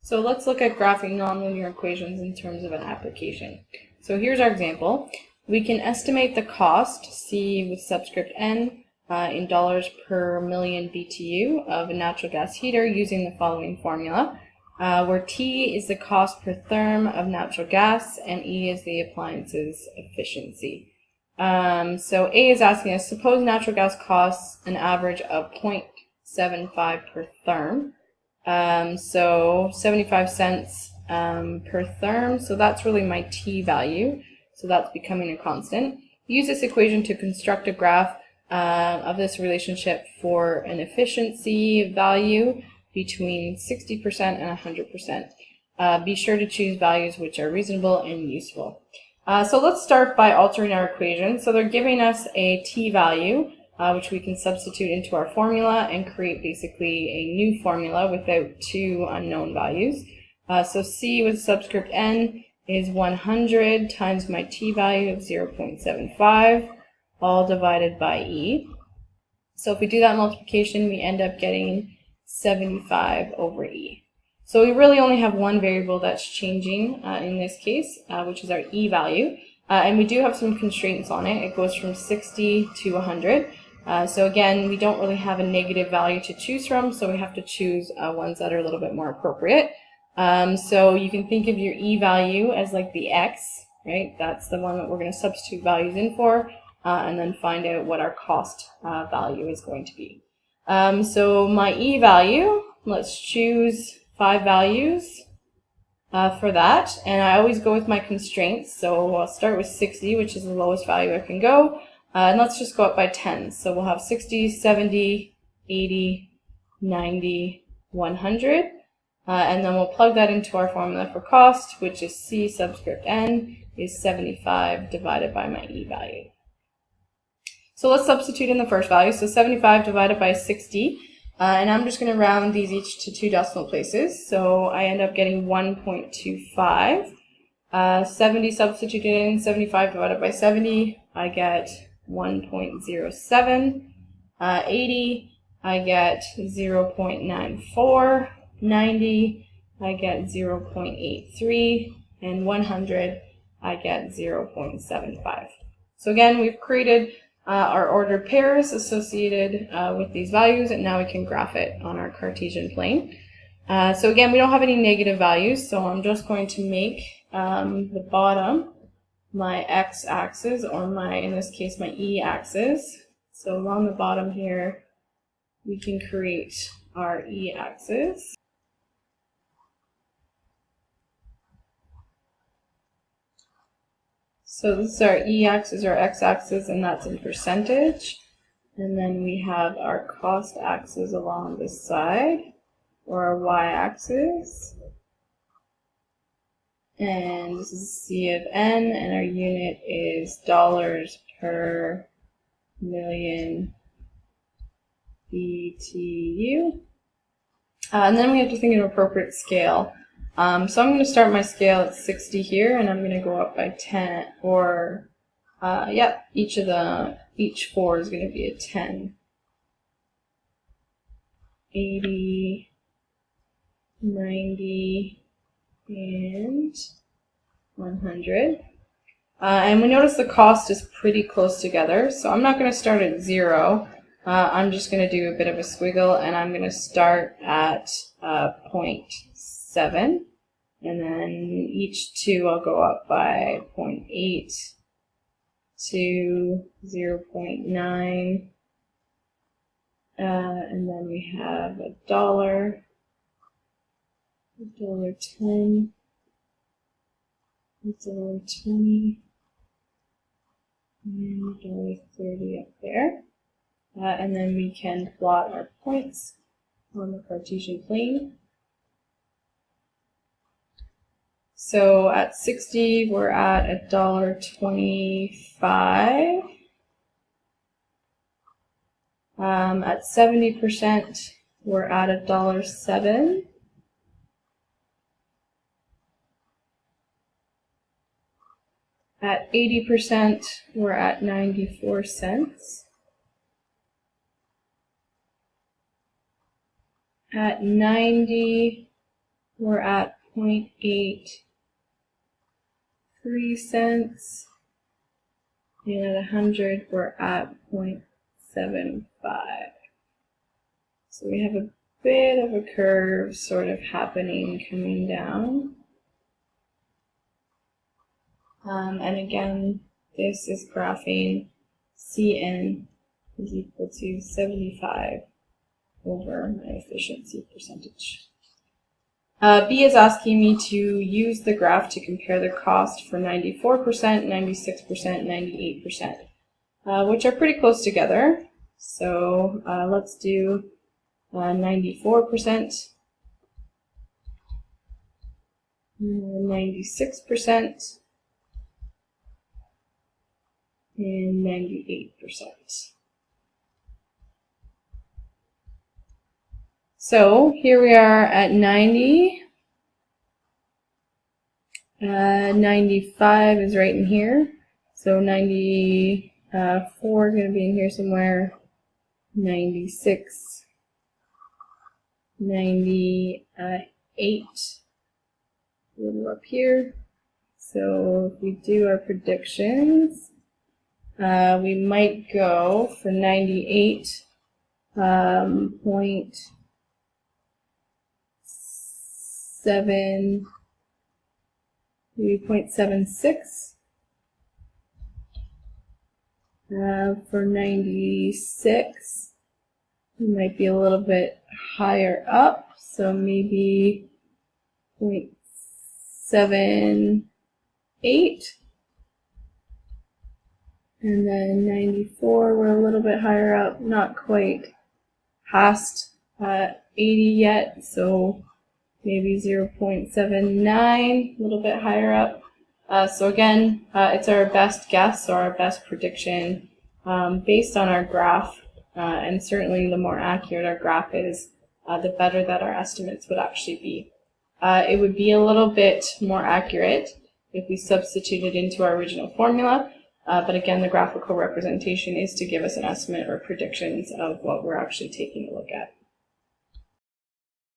So let's look at graphing nonlinear equations in terms of an application. So here's our example. We can estimate the cost, C with subscript N, in dollars per million BTU of a natural gas heater using the following formula, where T is the cost per therm of natural gas and E is the appliance's efficiency. So A is asking us, suppose natural gas costs an average of 0.75 per therm. So 75 cents per therm, so that's really my T value, so that's becoming a constant. Use this equation to construct a graph of this relationship for an efficiency value between 60% and 100%. Be sure to choose values which are reasonable and useful. So let's start by altering our equation. So they're giving us a T value, which we can substitute into our formula and create basically a new formula without two unknown values. So C with subscript N is 100 times my T value of 0.75, all divided by E. So if we do that multiplication, we end up getting 75 over E. So we really only have one variable that's changing in this case, which is our E value. And we do have some constraints on it. It goes from 60 to 100. So again, we don't really have a negative value to choose from, so we have to choose ones that are a little bit more appropriate. So you can think of your E value as like the X, right? That's the one that we're going to substitute values in for, and then find out what our cost value is going to be. So my E value, let's choose 5 values for that, and I always go with my constraints. So I'll start with 60, which is the lowest value I can go. And let's just go up by 10. So we'll have 60, 70, 80, 90, 100. And then we'll plug that into our formula for cost, which is C subscript N is 75 divided by my E value. So let's substitute in the first value. So 75 divided by 60. And I'm just going to round these each to 2 decimal places. So I end up getting 1.25. 70 substituted in, 75 divided by 70, I get 1.07. 80, I get 0.94. 90, I get 0.83. And 100, I get 0.75. So again, we've created our ordered pairs associated with these values, and now we can graph it on our Cartesian plane. So again, we don't have any negative values, so I'm just going to make the bottom my x-axis, or my, in this case, my e-axis. So along the bottom here, we can create our e-axis. So this is our e-axis or x-axis, and that's in percentage. And then we have our cost axis along this side, or our y-axis. And this is C of N, and our unit is dollars per million BTU. And then we have to think of an appropriate scale. So I'm going to start my scale at 60 here, and I'm going to go up by 10, or each 4 is going to be a 10. 80, 90, and 100. And we notice the cost is pretty close together, so I'm not going to start at 0. I'm just going to do a bit of a squiggle, and I'm going to start at 0.7, and then each 2 I'll go up by 0.8 to 0.9, and then we have $1, $1.10, $1.20, and $1.30 up there. And then we can plot our points on the Cartesian plane. So at 60, we're at $1.25. At 70%, we're at $1.07. At 80%, we're at 94 cents. At 90, we're at 0.83 cents, and at 100 we're at 0.75. So we have a bit of a curve sort of happening coming down. And again, this is graphing Cn is equal to 75 over my efficiency percentage. B is asking me to use the graph to compare the cost for 94%, 96%, 98%, which are pretty close together. So let's do 94%, 96%, and 98%. So here we are at 90. 95 is right in here. So 94 is going to be in here somewhere. 96, 98, a little up here. So if we do our predictions, we might go for 98, 0.76. For 96, we might be a little bit higher up, so maybe 0.78. And then 94, we're a little bit higher up, not quite past 80 yet, so maybe 0.79, a little bit higher up. So again, it's our best guess or our best prediction based on our graph, and certainly the more accurate our graph is, the better that our estimates would actually be. It would be a little bit more accurate if we substituted into our original formula, but again, the graphical representation is to give us an estimate or predictions of what we're actually taking a look at.